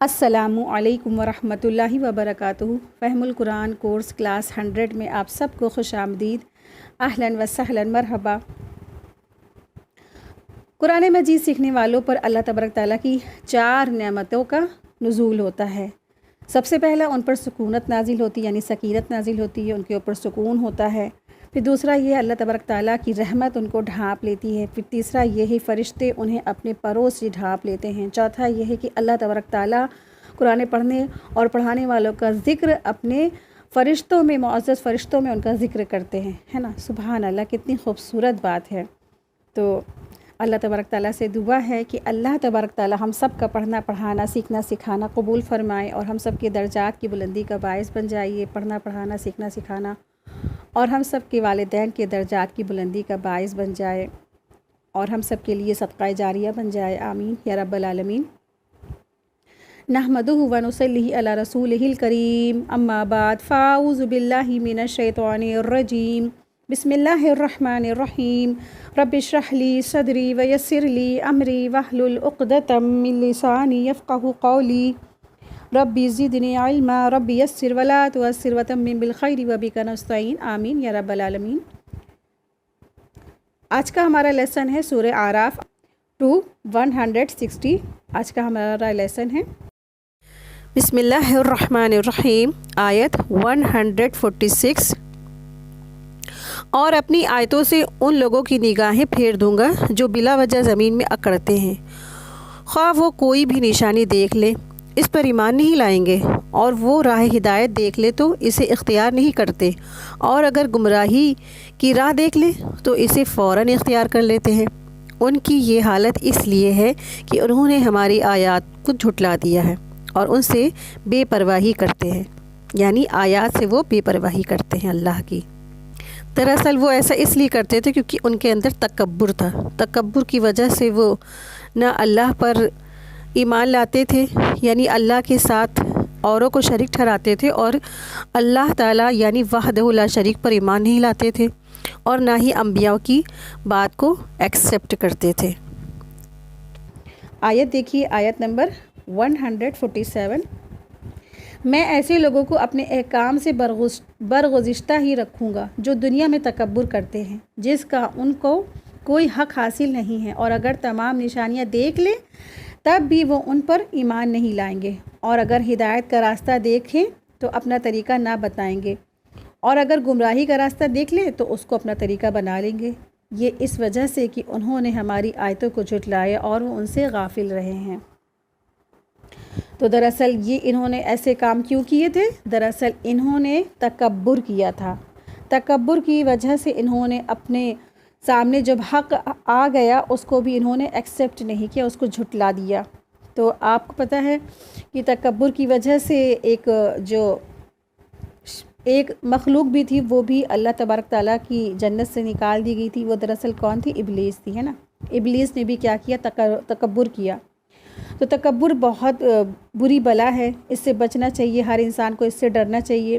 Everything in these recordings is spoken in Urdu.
السلام علیکم ورحمۃ اللہ وبرکاتہ۔ فہم القرآن کورس کلاس 100 میں آپ سب کو خوش آمدید، اہلاً و سہلاً، مرحبا۔ قرآن مجید سیکھنے والوں پر اللہ تبارک تعالیٰ کی 4 نعمتوں کا نزول ہوتا ہے۔ سب سے پہلا ان پر سکونت نازل ہوتی ہے، یعنی سکینت نازل ہوتی ہے، ان کے اوپر سکون ہوتا ہے۔ پھر دوسرا یہ اللہ تبارک تعالیٰ کی رحمت ان کو ڈھانپ لیتی ہے۔ پھر تیسرا یہ ہے فرشتے انہیں اپنے پروں سے ڈھانپ لیتے ہیں۔ چوتھا یہ ہے کہ اللہ تبارک تعالیٰ قرآن پڑھنے اور پڑھانے والوں کا ذکر اپنے فرشتوں میں، معزز فرشتوں میں ان کا ذکر کرتے ہیں، ہے نا۔ سبحان اللہ، کتنی خوبصورت بات ہے۔ تو اللہ تبارک تعالیٰ سے دعا ہے کہ اللہ تبارک تعالیٰ ہم سب کا پڑھنا، پڑھانا، سیکھنا، سکھانا قبول فرمائے اور ہم سب کے درجات کی بلندی کا باعث بن جائے۔ پڑھنا، پڑھانا، سیکھنا، سکھانا اور ہم سب کے والدین کے درجات کی بلندی کا باعث بن جائے اور ہم سب کے لیے صدقہ جاریہ بن جائے، آمین یا رب العالمین۔ نحمدہ و نصلی علی رسولہ الکریم، اما بعد، فاعوذ باللہ من الشیطان الرجیم، بسم اللہ الرحمن الرحیم، رب اشرح لی صدری ویسر لی امری واحلل عقدۃ من لسانی یفقہوا قولی، ربی زدنی علما، ربی یسر ولا تعسر وتمم بالخیر وبک نستعین، آمین یا رب العالمین۔ آج کا ہمارا لیسن ہے سورہ اعراف 160۔ آج کا ہمارا لیسن ہے بسم اللہ الرحمن الرحیم، آیت 146۔ اور اپنی آیتوں سے ان لوگوں کی نگاہیں پھیر دوں گا جو بلا وجہ زمین میں اکڑتے ہیں، خواہ وہ کوئی بھی نشانی دیکھ لے اس پر ایمان نہیں لائیں گے، اور وہ راہ ہدایت دیکھ لے تو اسے اختیار نہیں کرتے، اور اگر گمراہی کی راہ دیکھ لے تو اسے فوراً اختیار کر لیتے ہیں۔ ان کی یہ حالت اس لیے ہے کہ انہوں نے ہماری آیات کو جھٹلا دیا ہے اور ان سے بے پرواہی کرتے ہیں، یعنی آیات سے وہ بے پرواہی کرتے ہیں اللہ کی۔ دراصل وہ ایسا اس لیے کرتے تھے کیونکہ ان کے اندر تکبر تھا۔ تکبر کی وجہ سے وہ نہ اللہ پر ایمان لاتے تھے، یعنی اللہ کے ساتھ اوروں کو شریک ٹھہراتے تھے، اور اللہ تعالیٰ یعنی وحدہ لا شریک پر ایمان نہیں لاتے تھے، اور نہ ہی انبیاء کی بات کو ایکسیپٹ کرتے تھے۔ آیت دیکھیے، آیت نمبر 147۔ میں ایسے لوگوں کو اپنے احکام سے برگزشتہ ہی رکھوں گا جو دنیا میں تکبر کرتے ہیں، جس کا ان کو کوئی حق حاصل نہیں ہے، اور اگر تمام نشانیاں دیکھ لیں تب بھی وہ ان پر ایمان نہیں لائیں گے، اور اگر ہدایت کا راستہ دیکھیں تو اپنا طریقہ نہ بتائیں گے، اور اگر گمراہی کا راستہ دیکھ لیں تو اس کو اپنا طریقہ بنا لیں گے۔ یہ اس وجہ سے کہ انہوں نے ہماری آیتوں کو جھٹلایا اور وہ ان سے غافل رہے ہیں۔ تو دراصل یہ انہوں نے ایسے کام کیوں کیے تھے؟ دراصل انہوں نے تکبر کیا تھا۔ تکبر کی وجہ سے انہوں نے اپنے سامنے جب حق آ گیا اس کو بھی انہوں نے ایکسیپٹ نہیں کیا، اس کو جھٹلا دیا۔ تو آپ کو پتہ ہے کہ تکبر کی وجہ سے ایک مخلوق بھی تھی، وہ بھی اللہ تبارک تعالیٰ کی جنت سے نکال دی گئی تھی۔ وہ دراصل کون تھی؟ ابلیس تھی، ہے نا۔ ابلیس نے بھی کیا کیا؟ تکبر کیا۔ تو تکبر بہت بری بلا ہے، اس سے بچنا چاہیے، ہر انسان کو اس سے ڈرنا چاہیے،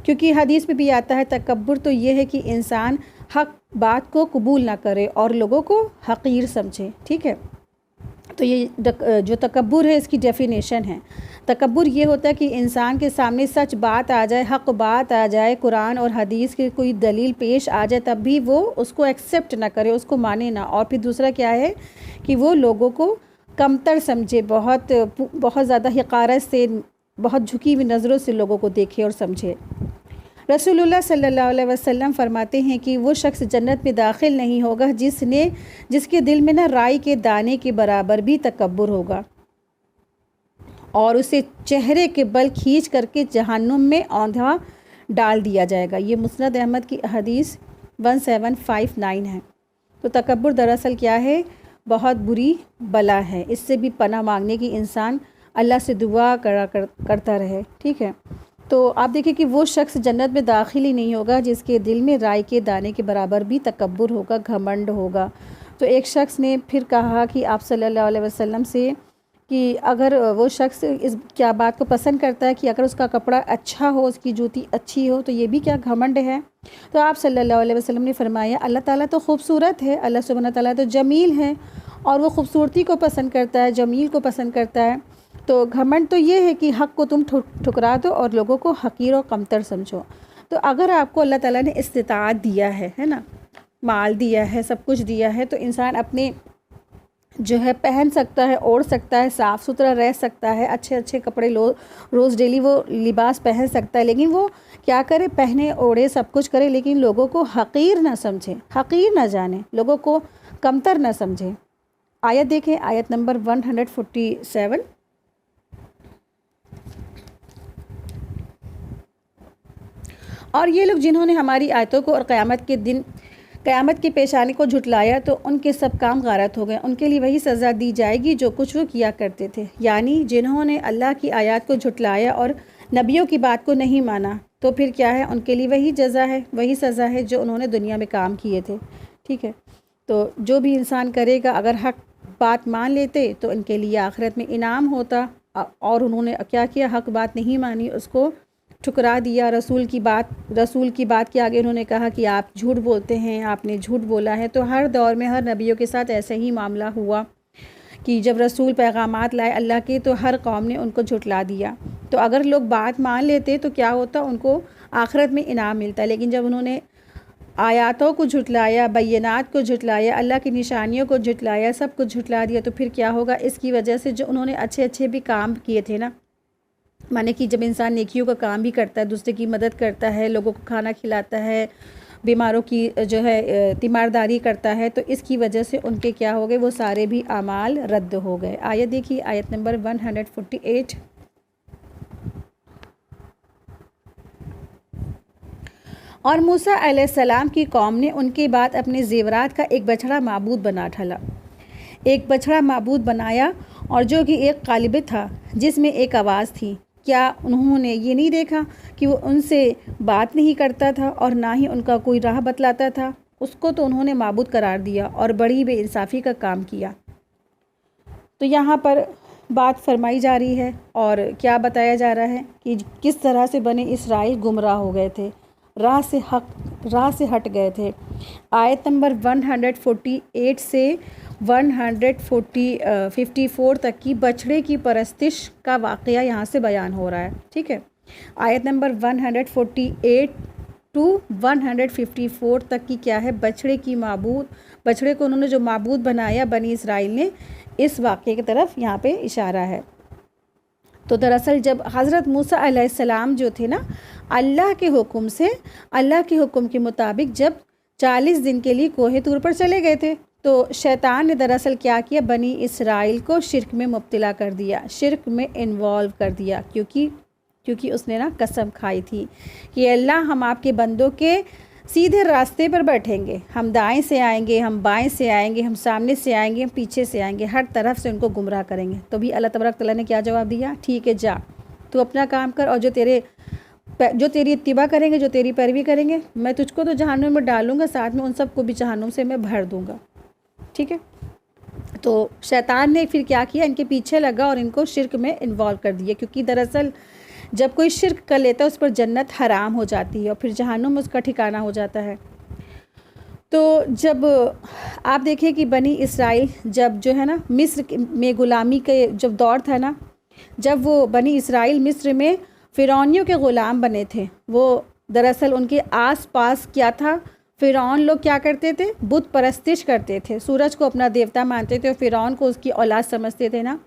کیونکہ حدیث میں بھی آتا ہے تکبر تو یہ ہے کہ انسان حق بات کو قبول نہ کرے اور لوگوں کو حقیر سمجھے، ٹھیک ہے۔ تو یہ جو تکبر ہے اس کی ڈیفینیشن ہے۔ تکبر یہ ہوتا ہے کہ انسان کے سامنے سچ بات آ جائے، حق بات آ جائے، قرآن اور حدیث کی کوئی دلیل پیش آ جائے، تب بھی وہ اس کو ایکسیپٹ نہ کرے، اس کو مانے نہ، اور پھر دوسرا کیا ہے کہ وہ لوگوں کو کمتر سمجھے، بہت زیادہ حقارت سے، بہت جھکی ہوئی نظروں سے لوگوں کو دیکھے اور سمجھے۔ رسول اللہ صلی اللہ علیہ وسلم فرماتے ہیں کہ وہ شخص جنت میں داخل نہیں ہوگا جس کے دل میں نہ رائی کے دانے کے برابر بھی تکبر ہوگا، اور اسے چہرے کے بل کھینچ کر کے جہنم میں اوندھا ڈال دیا جائے گا۔ یہ مسند احمد کی حدیث 1759 ہے۔ تو تکبر دراصل کیا ہے؟ بہت بری بلا ہے۔ اس سے بھی پناہ مانگنے کی انسان اللہ سے دعا کرتا رہے، ٹھیک ہے۔ تو آپ دیکھیں کہ وہ شخص جنت میں داخل ہی نہیں ہوگا جس کے دل میں رائی کے دانے کے برابر بھی تکبر ہوگا، گھمنڈ ہوگا۔ تو ایک شخص نے پھر کہا کہ آپ صلی اللہ علیہ وسلم سے کہ اگر وہ شخص اس کیا بات کو پسند کرتا ہے کہ اگر اس کا کپڑا اچھا ہو، اس کی جوتی اچھی ہو، تو یہ بھی کیا گھمنڈ ہے؟ تو آپ صلی اللہ علیہ وسلم نے فرمایا اللہ تعالیٰ تو خوبصورت ہے، اللہ سبحانہ تعالیٰ تو جمیل ہے، اور وہ خوبصورتی کو پسند کرتا ہے، جمیل کو پسند کرتا ہے۔ تو گھمنڈ تو یہ ہے کہ حق کو تم ٹھکرا دو اور لوگوں کو حقیر و کمتر سمجھو۔ تو اگر آپ کو اللہ تعالیٰ نے استطاعت دیا ہے نا، مال دیا ہے، سب کچھ دیا ہے، تو انسان اپنے جو ہے پہن سکتا ہے، اوڑھ سکتا ہے، صاف ستھرا رہ سکتا ہے، اچھے اچھے کپڑے روز ڈیلی وہ لباس پہن سکتا ہے، لیکن وہ کیا کرے، پہنے اوڑھے سب کچھ کرے، لیکن لوگوں کو حقیر نہ سمجھے، حقیر نہ جانے، لوگوں کو کمتر نہ سمجھے۔ آیت دیکھیں، آیت نمبر 147۔ اور یہ لوگ جنہوں نے ہماری آیتوں کو اور قیامت کی پیشانی کو جھٹلایا تو ان کے سب کام غارت ہو گئے، ان کے لیے وہی سزا دی جائے گی جو کچھ وہ کیا کرتے تھے۔ یعنی جنہوں نے اللہ کی آیات کو جھٹلایا اور نبیوں کی بات کو نہیں مانا تو پھر کیا ہے، ان کے لیے وہی جزا ہے، وہی سزا ہے جو انہوں نے دنیا میں کام کیے تھے۔ ٹھیک ہے، تو جو بھی انسان کرے گا، اگر حق بات مان لیتے تو ان کے لیے آخرت میں انعام ہوتا، اور انہوں نے کیا کیا، حق بات نہیں مانی، اس کو ٹھکرا دیا، رسول کی بات کے آگے انہوں نے کہا کہ آپ جھوٹ بولتے ہیں، آپ نے جھوٹ بولا ہے۔ تو ہر دور میں ہر نبیوں کے ساتھ ایسے ہی معاملہ ہوا کہ جب رسول پیغامات لائے اللہ کے تو ہر قوم نے ان کو جھٹلا دیا۔ تو اگر لوگ بات مان لیتے تو کیا ہوتا، ان کو آخرت میں انعام ملتا، لیکن جب انہوں نے آیاتوں کو جھٹلایا، بینات کو جھٹلایا، اللہ کی نشانیوں کو جھٹلایا، سب کچھ جھٹلا دیا، تو پھر کیا ہوگا، اس کی وجہ سے جو انہوں نے اچھے اچھے بھی کام کیے تھے نا، مانے کہ جب انسان نیکیوں کا کام بھی کرتا ہے، دوسرے کی مدد کرتا ہے، لوگوں کو کھانا کھلاتا ہے، بیماروں کی جو ہے تیمارداری کرتا ہے، تو اس کی وجہ سے ان کے کیا ہو گئے، وہ سارے بھی اعمال رد ہو گئے۔ آیت دیکھیے، آیت نمبر 148۔ اور موسیٰ علیہ السلام کی قوم نے ان کے بعد اپنے زیورات کا ایک بچھڑا معبود بنا ڈھالا، ایک بچھڑا معبود بنایا، اور جو کہ ایک قالب تھا جس میں ایک آواز تھی۔ کیا انہوں نے یہ نہیں دیکھا کہ وہ ان سے بات نہیں کرتا تھا اور نہ ہی ان کا کوئی راہ بتلاتا تھا؟ اس کو تو انہوں نے معبود قرار دیا اور بڑی بے انصافی کا کام کیا۔ تو یہاں پر بات فرمائی جا رہی ہے اور کیا بتایا جا رہا ہے کہ کس طرح سے بنی اسرائیل گمراہ ہو گئے تھے، راہ سے ہٹ گئے تھے۔ آیت نمبر 148 سے 154 تک کی بچھڑے کی پرستش کا واقعہ یہاں سے بیان ہو رہا ہے۔ ٹھیک ہے، آیت نمبر 148 to 154 تک کی کیا ہے، بچھڑے کو انہوں نے جو معبود بنایا بنی اسرائیل نے، اس واقعے کی طرف یہاں پہ اشارہ ہے۔ تو دراصل جب حضرت موسیٰ علیہ السلام جو تھے نا، اللہ کے حکم کے مطابق جب 40 دن کے لیے کوہ طور پر چلے گئے تھے، تو شیطان نے دراصل کیا کیا، بنی اسرائیل کو شرک میں مبتلا کر دیا، شرک میں انوالو کر دیا، کیونکہ اس نے نا قسم کھائی تھی کہ اللہ ہم آپ کے بندوں کے سیدھے راستے پر بیٹھیں گے، ہم دائیں سے آئیں گے، ہم بائیں سے آئیں گے، ہم سامنے سے آئیں گے، ہم پیچھے سے آئیں گے، ہر طرف سے ان کو گمراہ کریں گے۔ تو بھی اللہ تبارک تعالیٰ نے کیا جواب دیا، ٹھیک ہے جا تو اپنا کام کر، اور جو تیری اتباع کریں گے، جو تیری پیروی کریں گے، میں تجھ کو تو جہنم میں ڈالوں گا، ساتھ میں ان سب کو بھی جہنم سے میں بھر دوں گا۔ ٹھیک ہے، تو شیطان نے پھر کیا کیا، ان کے پیچھے لگا اور ان کو شرک میں انوالو کر دیا، کیونکہ دراصل جب کوئی شرک کر لیتا ہے اس پر جنت حرام ہو جاتی ہے اور پھر جہنم اس کا ٹھکانہ ہو جاتا ہے۔ تو جب آپ دیکھیں کہ بنی اسرائیل جب جو ہے نا مصر میں غلامی کے جب دور تھا نا، جب وہ بنی اسرائیل مصر میں فرعونیوں کے غلام بنے تھے، وہ دراصل ان کے آس پاس کیا تھا، فرعون لوگ کیا کرتے تھے، بت پرستش کرتے تھے، سورج کو اپنا دیوتا مانتے تھے اور فرعون کو اس کی اولاد سمجھتے تھے نا،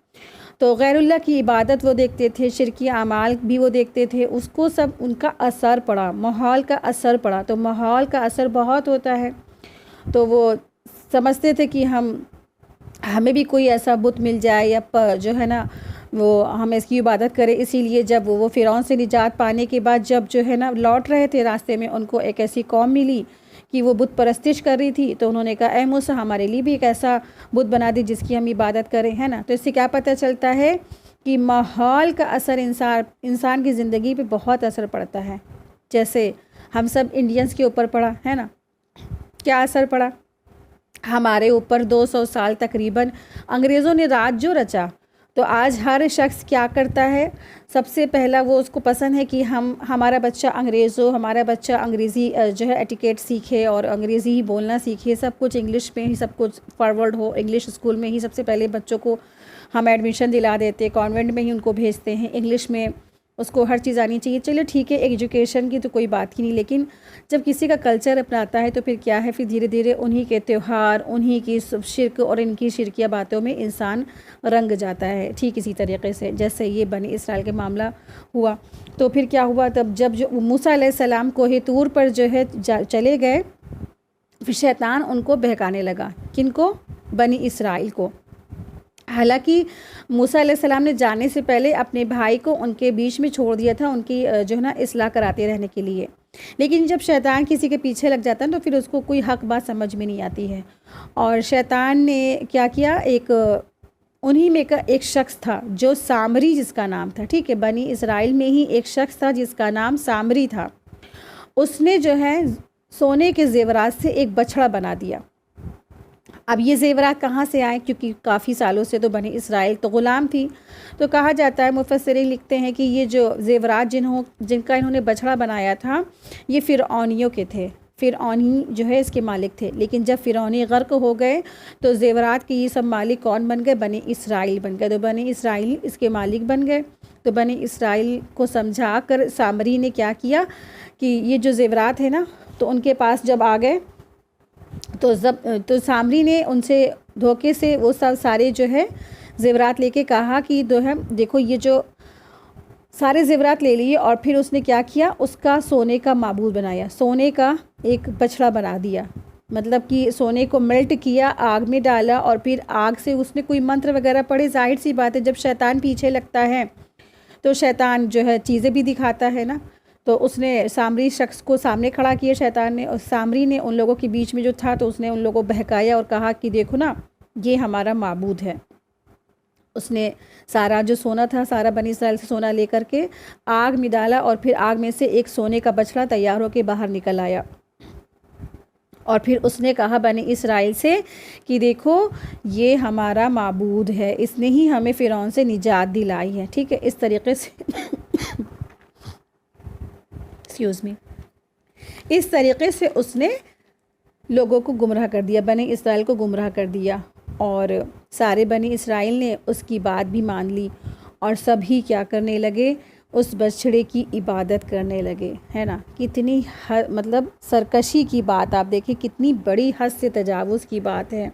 تو غیر اللہ کی عبادت وہ دیکھتے تھے، شرکی اعمال بھی وہ دیکھتے تھے، اس کو سب ان کا اثر پڑا، ماحول کا اثر پڑا، تو ماحول کا اثر بہت ہوتا ہے، تو وہ سمجھتے تھے کہ ہمیں بھی کوئی ایسا بت مل جائے یا جو ہے نا وہ ہم اس کی عبادت کرے۔ اسی لیے جب وہ فرعون سے نجات پانے کے بعد جب جو ہے نا لوٹ رہے تھے، راستے میں ان کو ایک ایسی قوم ملی کہ وہ بت پرستش کر رہی تھی، تو انہوں نے کہا اے موسیٰ ہمارے لیے بھی ایک ایسا بت بنا دی جس کی ہم عبادت کریں، ہے نا۔ تو اس سے کیا پتہ چلتا ہے کہ ماحول کا اثر انسان کی زندگی پہ بہت اثر پڑتا ہے۔ جیسے ہم سب انڈینس کے اوپر پڑا ہے نا، کیا اثر پڑا ہمارے اوپر، 200 سال تقریباً انگریزوں نے راج جو رچا، تو آج ہر شخص کیا کرتا ہے، سب سے پہلا وہ اس کو پسند ہے کہ ہمارا بچہ انگریز ہو، ہمارا بچہ انگریزی جو ہے ایٹیکیٹ سیکھے اور انگریزی ہی بولنا سیکھے، سب کچھ انگلش میں ہی سب کچھ فارورڈ ہو، انگلش اسکول میں ہی سب سے پہلے بچوں کو ہم ایڈمیشن دلا دیتے، کانوینٹ میں ہی ان کو بھیجتے ہیں، انگلش میں اس کو ہر چیز آنی چاہیے۔ چلے ٹھیک ہے، ایجوکیشن کی تو کوئی بات ہی نہیں، لیکن جب کسی کا کلچر اپناتا ہے تو پھر کیا ہے، پھر دھیرے دھیرے انہی کے تہوار، انہی کی شرک اور ان کی شرکیہ باتوں میں انسان رنگ جاتا ہے۔ ٹھیک اسی طریقے سے جیسے یہ بنی اسرائیل کے معاملہ ہوا، تو پھر کیا ہوا، تب جب جو موسیٰ علیہ السلام کوہ طور پر جو ہے چلے گئے، پھر شیطان ان کو بہکانے لگا۔ کن کو؟ بنی اسرائیل کو۔ حالانکہ موسیٰ علیہ السلام نے جانے سے پہلے اپنے بھائی کو ان کے بیچ میں چھوڑ دیا تھا، ان کی جو ہے نا اصلاح کراتے رہنے کے لیے، لیکن جب شیطان کسی کے پیچھے لگ جاتا ہے تو پھر اس کو کوئی حق بات سمجھ میں نہیں آتی ہے۔ اور شیطان نے کیا کیا، انہی میں کا ایک شخص تھا جو سامری جس کا نام تھا، ٹھیک ہے، بنی اسرائیل میں ہی ایک شخص تھا جس کا نام سامری تھا، اس نے جو ہے سونے کے زیورات سے ایک بچڑا بنا دیا۔ اب یہ زیورات کہاں سے آئے، کیونکہ کافی سالوں سے تو بنی اسرائیل تو غلام تھی، تو کہا جاتا ہے، مفسرین لکھتے ہیں کہ یہ جو زیورات جن کا انہوں نے بچڑا بنایا تھا یہ فرعونیوں کے تھے، فرعونی جو ہے اس کے مالک تھے، لیکن جب فرعونی غرق ہو گئے تو زیورات کے یہ سب مالک کون بن گئے، بنی اسرائیل بن گئے، تو بنی اسرائیل اس کے مالک بن گئے۔ تو بنی اسرائیل کو سمجھا کر سامری نے کیا کیا کہ یہ جو زیورات ہیں نا، تو ان کے پاس جب آ گئے تو سامری نے ان سے دھوکے سے وہ سارے جو ہے زیورات لے کے کہا کہ دیکھو یہ جو سارے زیورات لے لیے، اور پھر اس نے کیا کیا، اس کا سونے کا معبود بنایا، سونے کا ایک بچڑا بنا دیا، مطلب کہ سونے کو میلٹ کیا، آگ میں ڈالا، اور پھر آگ سے اس نے کوئی منتر وغیرہ پڑھے۔ ظاہر سی بات ہے جب شیطان پیچھے لگتا ہے تو شیطان جو ہے چیزیں بھی دکھاتا ہے نا، تو اس نے سامری شخص کو سامنے کھڑا کیا شیطان نے، اور سامری نے ان لوگوں کے بیچ میں جو تھا تو اس نے ان لوگوں کو بہکایا اور کہا کہ دیکھو نا یہ ہمارا معبود ہے۔ اس نے سارا جو سونا تھا، سارا بنی اسرائیل سے سونا لے کر کے آگ میں ڈالا، اور پھر آگ میں سے ایک سونے کا بچڑا تیار ہو کے باہر نکل آیا، اور پھر اس نے کہا بنی اسرائیل سے کہ دیکھو یہ ہمارا معبود ہے، اس نے ہی ہمیں فرعون سے نجات دلائی ہے، ٹھیک ہے۔ اس طریقے سے اس طریقے سے اس نے لوگوں کو گمراہ کر دیا، بنی اسرائیل کو گمراہ کر دیا، اور سارے بنی اسرائیل نے اس کی بات بھی مان لی، اور سب ہی کیا کرنے لگے، اس بچڑے کی عبادت کرنے لگے، ہے نا۔ کتنی مطلب سرکشی کی بات، آپ دیکھیں کتنی بڑی حد سے تجاوز کی بات ہے۔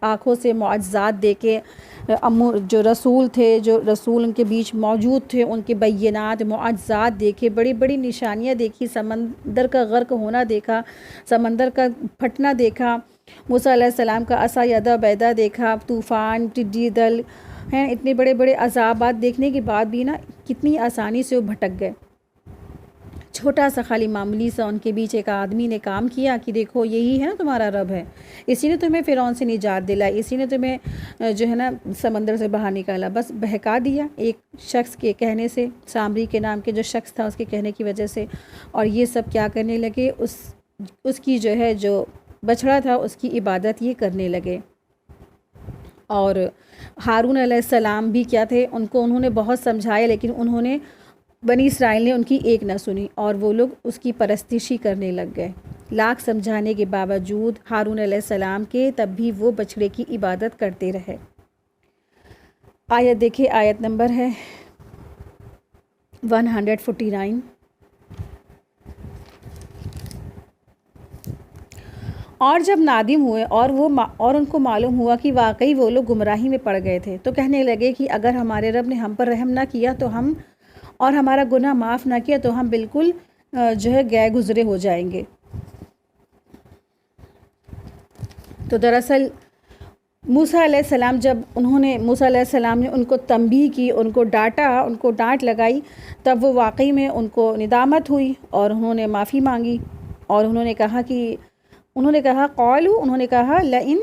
آنکھوں سے معجزات دے کے جو رسول تھے، جو رسول ان کے بیچ موجود تھے، ان کے بینات معجزات دیکھے، بڑی بڑی نشانیاں دیکھی، سمندر کا غرق ہونا دیکھا، سمندر کا پھٹنا دیکھا، موسیٰ علیہ السلام کا عصا یدہ بیدہ دیکھا، طوفان، ٹڈی دل ہیں، اتنے بڑے بڑے عذابات دیکھنے کے بعد بھی نا کتنی آسانی سے وہ بھٹک گئے۔ چھوٹا سا خالی معمولی سا ان کے بیچ ایک آدمی نے کام کیا کہ دیکھو یہی ہے نا تمہارا رب ہے، اسی نے تمہیں فرعون سے نجات دلائی، اسی نے تمہیں جو ہے نا سمندر سے باہر نکالا، بس بہکا دیا ایک شخص کے کہنے سے، سامری کے نام کے جو شخص تھا اس کے کہنے کی وجہ سے، اور یہ سب کیا کرنے لگے، اس کی جو ہے جو بچڑا تھا اس کی عبادت یہ کرنے لگے۔ اور ہارون علیہ السلام بھی کیا تھے، انہوں نے بہت سمجھایا، لیکن بنی اسرائیل نے ان کی ایک نہ سنی، اور وہ لوگ اس کی پرستشی کرنے لگ گئے۔ لاکھ سمجھانے کے باوجود ہارون علیہ السلام کے، تب بھی وہ بچڑے کی عبادت کرتے رہے۔ آیت دیکھیں، آیت نمبر ہے 149۔ اور جب نادم ہوئے اور ان کو معلوم ہوا کہ واقعی وہ لوگ گمراہی میں پڑ گئے تھے، تو کہنے لگے کہ اگر ہمارے رب نے ہم پر رحم نہ کیا تو اور ہمارا گناہ معاف نہ کیا تو ہم بالکل جو ہے گئے گزرے ہو جائیں گے۔ تو دراصل موسیٰ علیہ السلام موسیٰ علیہ السلام نے ان کو تنبیہ کی، ان کو ڈانٹا، ان کو ڈانٹ لگائی، تب وہ واقعی میں ان کو ندامت ہوئی اور انہوں نے معافی مانگی، اور انہوں نے کہا لئن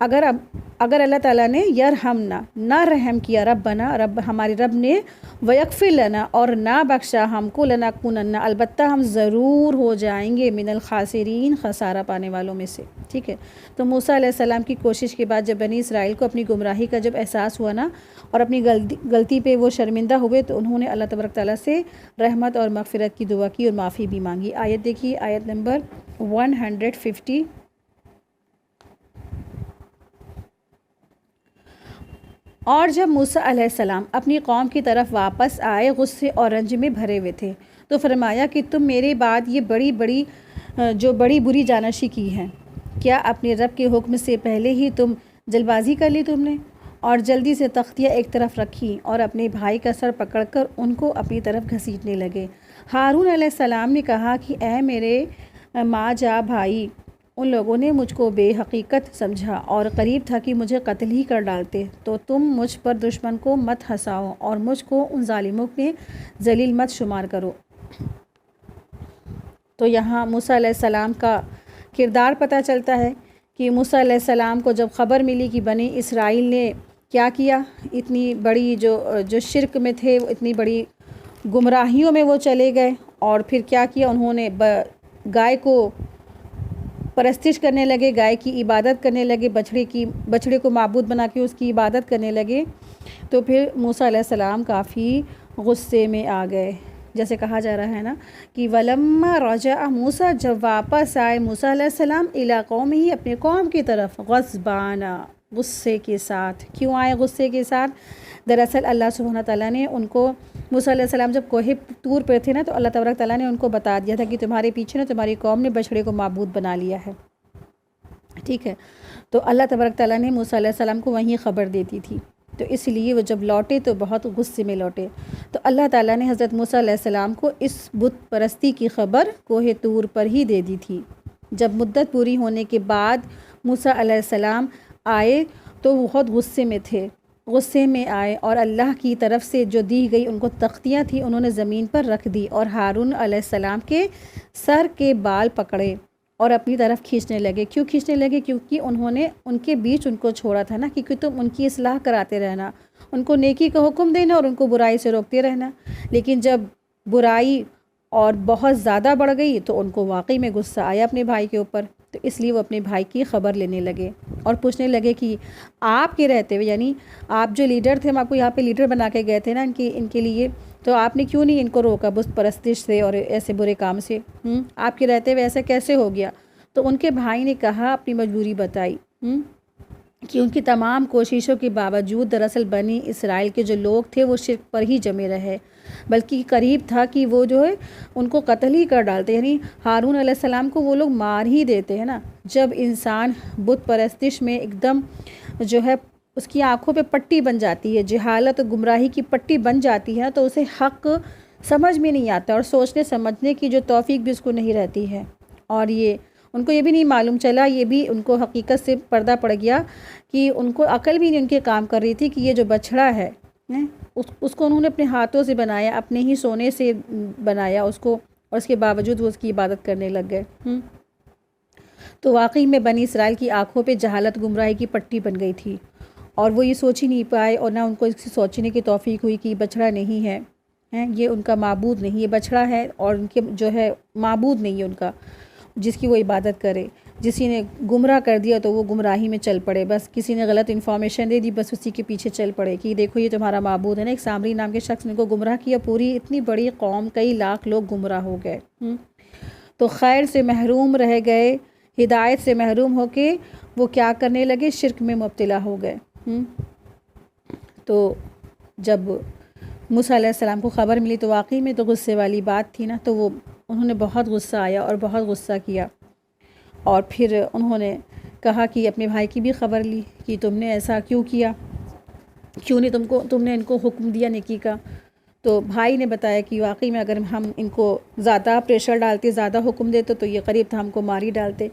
اگر اللہ تعالیٰ نے یرحمنا نہ رحم کیا ربنا رب ہمارے رب نے ویغفر لنا اور نہ بخشا ہم کو لنکونن البتہ ہم ضرور ہو جائیں گے من الخاسرین خسارہ پانے والوں میں سے. ٹھیک ہے. تو موسیٰ علیہ السلام کی کوشش کے بعد جب بنی اسرائیل کو اپنی گمراہی کا جب احساس ہوا نا اور اپنی غلطی پہ وہ شرمندہ ہوئے تو انہوں نے اللہ تبارک تعالیٰ سے رحمت اور مغفرت کی دعا کی اور معافی بھی مانگی. آیت دیکھیے آیت نمبر 150. اور جب موسیٰ علیہ السلام اپنی قوم کی طرف واپس آئے غصے اور رنج میں بھرے ہوئے تھے تو فرمایا کہ تم میرے بعد یہ بڑی بری جانشی کی ہیں. کیا اپنے رب کے حکم سے پہلے ہی تم جلد بازی کر لی تم نے اور جلدی سے تختیاں ایک طرف رکھی اور اپنے بھائی کا سر پکڑ کر ان کو اپنی طرف گھسیٹنے لگے. ہارون علیہ السلام نے کہا کہ اے میرے ماں جا بھائی، ان لوگوں نے مجھ کو بے حقیقت سمجھا اور قریب تھا کہ مجھے قتل ہی کر ڈالتے، تو تم مجھ پر دشمن کو مت ہنساؤ اور مجھ کو ان ظالموں نے ذلیل مت شمار کرو. تو یہاں موسیٰ علیہ السلام کا کردار پتہ چلتا ہے کہ موسیٰ علیہ السلام کو جب خبر ملی کہ بنی اسرائیل نے کیا کیا، اتنی بڑی جو شرک میں تھے، اتنی بڑی گمراہیوں میں وہ چلے گئے اور پھر کیا کیا، انہوں نے گائے کو پرستش کرنے لگے، گائے کی عبادت کرنے لگے، بچھڑے کو معبود بنا کے اس کی عبادت کرنے لگے. تو پھر موسیٰ علیہ السلام کافی غصے میں آ گئے. جیسے کہا جا رہا ہے نا کہ وَلَمَّا رَجَعَ موسیٰ، جب واپس آئے موسیٰ علیہ السلام اِلیٰ قَوْمِهِ اپنے قوم کی طرف، غضبان غصے کے ساتھ. کیوں آئے غصے کے ساتھ؟ دراصل اللہ سبحانہ تعالیٰ نے ان کو، موسیٰ علیہ السلام جب کوہ طور پہ تھے نا تو اللہ تبارک تعالیٰ نے ان کو بتا دیا تھا کہ تمہارے پیچھے نا تمہاری قوم نے بچھڑے کو معبود بنا لیا ہے. ٹھیک ہے. تو اللہ تبارک تعالیٰ نے موسیٰ علیہ السلام کو وہیں خبر دیتی تھی، تو اس لیے وہ جب لوٹے تو بہت غصے میں لوٹے. تو اللہ تعالیٰ نے حضرت موسیٰ علیہ السلام کو اس بت پرستی کی خبر کوہ طور پر ہی دے دی تھی. جب مدت پوری ہونے کے بعد موسیٰ علیہ السلام آئے تو بہت غصے میں آئے اور اللہ کی طرف سے جو دی گئی ان کو تختیاں تھیں انہوں نے زمین پر رکھ دی اور ہارون علیہ السلام کے سر کے بال پکڑے اور اپنی طرف کھینچنے لگے. کیوں کھینچنے لگے؟ کیونکہ انہوں نے ان کے بیچ ان کو چھوڑا تھا نا، کیونکہ تم ان کی اصلاح کراتے رہنا، ان کو نیکی کا حکم دینا اور ان کو برائی سے روکتے رہنا. لیکن جب برائی اور بہت زیادہ بڑھ گئی تو ان کو واقعی میں غصہ آیا اپنے بھائی کے اوپر. تو اس لیے وہ اپنے بھائی کی خبر لینے لگے اور پوچھنے لگے کہ آپ کے رہتے ہوئے، یعنی آپ جو لیڈر تھے، ہم آپ کو یہاں پہ لیڈر بنا کے گئے تھے نا ان کے لیے، تو آپ نے کیوں نہیں ان کو روکا بت پرستش سے اور ایسے برے کام سے؟ آپ کے رہتے ہوئے ایسا کیسے ہو گیا؟ تو ان کے بھائی نے کہا، اپنی مجبوری بتائی کہ ان کی تمام کوششوں کے باوجود دراصل بنی اسرائیل کے جو لوگ تھے وہ شرک پر ہی جمے رہے، بلکہ قریب تھا کہ وہ جو ہے ان کو قتل ہی کر ڈالتے، یعنی ہارون علیہ السلام کو وہ لوگ مار ہی دیتے ہیں نا. جب انسان بت پرستش میں ایک دم جو ہے اس کی آنکھوں پہ پٹی بن جاتی ہے، جہالت اور گمراہی کی پٹی بن جاتی ہے، تو اسے حق سمجھ میں نہیں آتا اور سوچنے سمجھنے کی جو توفیق بھی اس کو نہیں رہتی ہے. اور ان کو یہ بھی نہیں معلوم چلا، یہ بھی ان کو حقیقت سے پردہ پڑ گیا کہ ان کو عقل بھی نہیں ان کے کام کر رہی تھی کہ یہ جو بچھڑا ہے اس کو انہوں نے اپنے ہاتھوں سے بنایا، اپنے ہی سونے سے بنایا اس کو، اور اس کے باوجود وہ اس کی عبادت کرنے لگ گئے. تو واقعی میں بنی اسرائیل کی آنکھوں پہ جہالت گمراہی کی پٹی بن گئی تھی اور وہ یہ سوچ ہی نہیں پائے اور نہ ان کو اس کی سوچنے کی توفیق ہوئی کہ یہ بچھڑا نہیں ہے، یہ ان کا معبود نہیں، یہ بچھڑا ہے اور ان کے جو ہے معبود نہیں ہے ان کا جس کی وہ عبادت کرے. کسی نے گمراہ کر دیا تو وہ گمراہی میں چل پڑے، بس کسی نے غلط انفارمیشن دے دی بس اسی کے پیچھے چل پڑے کہ دیکھو یہ تمہارا معبود ہے نا. ایک سامری نام کے شخص نے کو گمراہ کیا، پوری اتنی بڑی قوم، کئی لاکھ لوگ گمراہ ہو گئے. تو خیر سے محروم رہ گئے، ہدایت سے محروم ہو کے وہ کیا کرنے لگے؟ شرک میں مبتلا ہو گئے. تو جب موسیٰ علیہ السلام کو خبر ملی تو واقعی میں تو غصے والی بات تھی نا، تو انہوں نے بہت غصہ آیا اور بہت غصہ کیا اور پھر انہوں نے کہا کہ اپنے بھائی کی بھی خبر لی کہ تم نے ایسا کیوں کیا، کیوں نہیں تم نے ان کو حکم دیا نیکی کا. تو بھائی نے بتایا کہ واقعی میں اگر ہم ان کو زیادہ پریشر ڈالتے، زیادہ حکم دیتے تو یہ قریب تھا ہم کو مار ہی ڈالتے.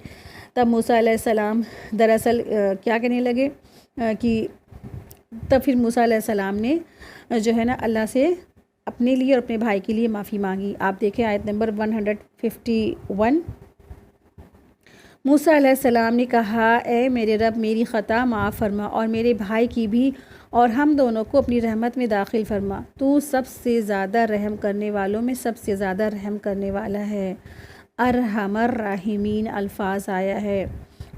تب موسیٰ علیہ السلام دراصل کیا کہنے لگے کہ تب پھر موسیٰ علیہ السلام نے جو ہے نا اللہ سے اپنے لیے اور اپنے بھائی کے لیے معافی مانگی. آپ دیکھیں آیت نمبر 151. موسیٰ علیہ السلام نے کہا اے میرے رب میری خطا معاف فرما اور میرے بھائی کی بھی اور ہم دونوں کو اپنی رحمت میں داخل فرما، تو سب سے زیادہ رحم کرنے والوں میں سب سے زیادہ رحم کرنے والا ہے۔ ارحم الراحمین الفاظ آیا ہے،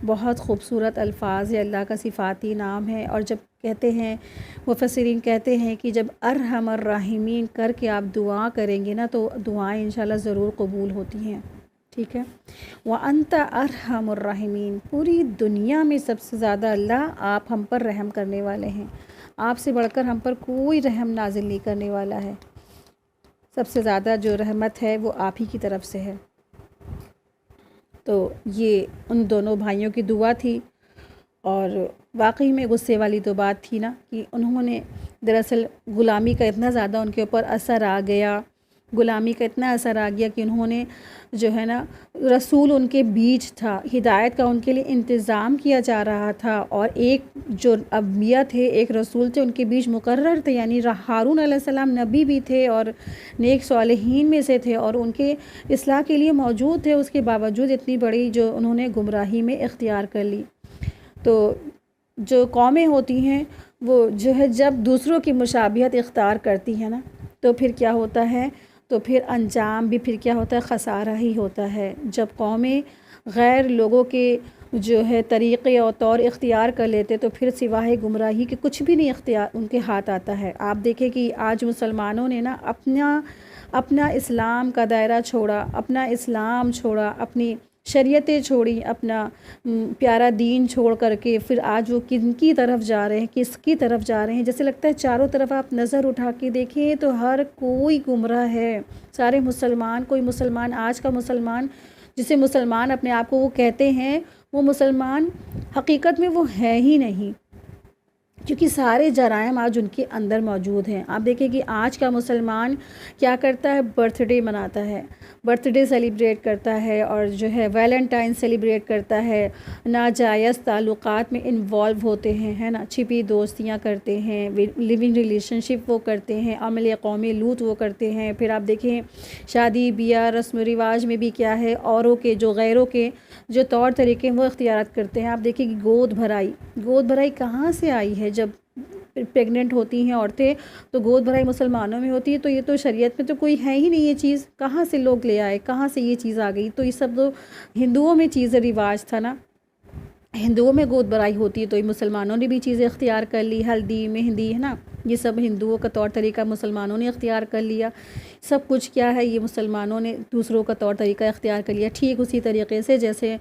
بہت خوبصورت الفاظ ہے، اللہ کا صفاتی نام ہے۔ اور جب کہتے ہیں مفسرین کہتے ہیں کہ جب ارحم الراحمین کر کے آپ دعا کریں گے نا تو دعائیں انشاءاللہ ضرور قبول ہوتی ہیں، ٹھیک ہے۔ وَأَنْتَ أَرْحَمُ الراحمین، پوری دنیا میں سب سے زیادہ اللہ آپ ہم پر رحم کرنے والے ہیں، آپ سے بڑھ کر ہم پر کوئی رحم نازل نہیں کرنے والا ہے، سب سے زیادہ جو رحمت ہے وہ آپ ہی کی طرف سے ہے۔ تو یہ ان دونوں بھائیوں کی دعا تھی، اور واقعی میں غصے والی تو بات تھی نا کہ انہوں نے دراصل غلامی کا اتنا زیادہ ان کے اوپر اثر آ گیا، غلامی کا اتنا اثر آ گیا کہ انہوں نے جو ہے نا رسول ان کے بیچ تھا، ہدایت کا ان کے لیے انتظام کیا جا رہا تھا، اور ایک جو انبیاء تھے، ایک رسول تھے ان کے بیچ مقرر تھے، یعنی ہارون علیہ السلام نبی بھی تھے اور نیک صالحین میں سے تھے اور ان کے اصلاح کے لیے موجود تھے، اس کے باوجود اتنی بڑی جو انہوں نے گمراہی میں اختیار کر لی۔ تو جو قومیں ہوتی ہیں وہ جو ہے جب دوسروں کی مشابہت اختیار کرتی ہیں نا تو پھر کیا ہوتا ہے، تو پھر انجام بھی پھر کیا ہوتا ہے، خسارہ ہی ہوتا ہے۔ جب قومیں غیر لوگوں کے جو ہے طریقے اور طور اختیار کر لیتے تو پھر سوائے گمراہی کے کچھ بھی نہیں اختیار ان کے ہاتھ آتا ہے۔ آپ دیکھیں کہ آج مسلمانوں نے نا اپنا اسلام کا دائرہ چھوڑا، اپنا اسلام چھوڑا، اپنی شریعتیں چھوڑی، اپنا پیارا دین چھوڑ کر کے پھر آج وہ کن کی طرف جا رہے ہیں، کس کی طرف جا رہے ہیں، جیسے لگتا ہے چاروں طرف آپ نظر اٹھا کے دیکھیں تو ہر کوئی گمراہ ہے، سارے مسلمان، کوئی مسلمان آج کا مسلمان جسے مسلمان اپنے آپ کو وہ کہتے ہیں، وہ مسلمان حقیقت میں وہ ہے ہی نہیں، کیونکہ سارے جرائم آج ان کے اندر موجود ہیں۔ آپ دیکھیں کہ آج کا مسلمان کیا کرتا ہے، برتھ ڈے مناتا ہے، برتھ ڈے سیلیبریٹ کرتا ہے، اور جو ہے ویلنٹائن سیلیبریٹ کرتا ہے، ناجائز تعلقات میں انوالو ہوتے ہیں، ہے نا، چھپی دوستیاں کرتے ہیں، لیونگ ریلیشن شپ وہ کرتے ہیں، عمل قوم لوط وہ کرتے ہیں۔ پھر آپ دیکھیں شادی بیاہ رسم و رواج میں بھی کیا ہے، اوروں کے جو غیروں کے جو طور طریقے وہ اختیارات کرتے ہیں۔ آپ دیکھیں کہ گود بھرائی کہاں سے آئی ہے، جب پریگننٹ ہوتی ہیں عورتیں تو گود بھرائی مسلمانوں میں ہوتی ہے، تو یہ تو شریعت میں تو کوئی ہے ہی نہیں یہ چیز، کہاں سے لوگ لے آئے، کہاں سے یہ چیز آ گئی؟ تو یہ سب تو ہندوؤں میں چیز رواج تھا نا، ہندوؤں میں گود بھرائی ہوتی ہے تو یہ مسلمانوں نے بھی چیزیں اختیار کر لی، ہلدی مہندی، ہے نا، یہ سب ہندوؤں کا طور طریقہ مسلمانوں نے اختیار کر لیا، سب کچھ کیا ہے یہ مسلمانوں نے دوسروں کا طور طریقہ اختیار کر لیا۔ ٹھیک اسی طریقے سے جیسے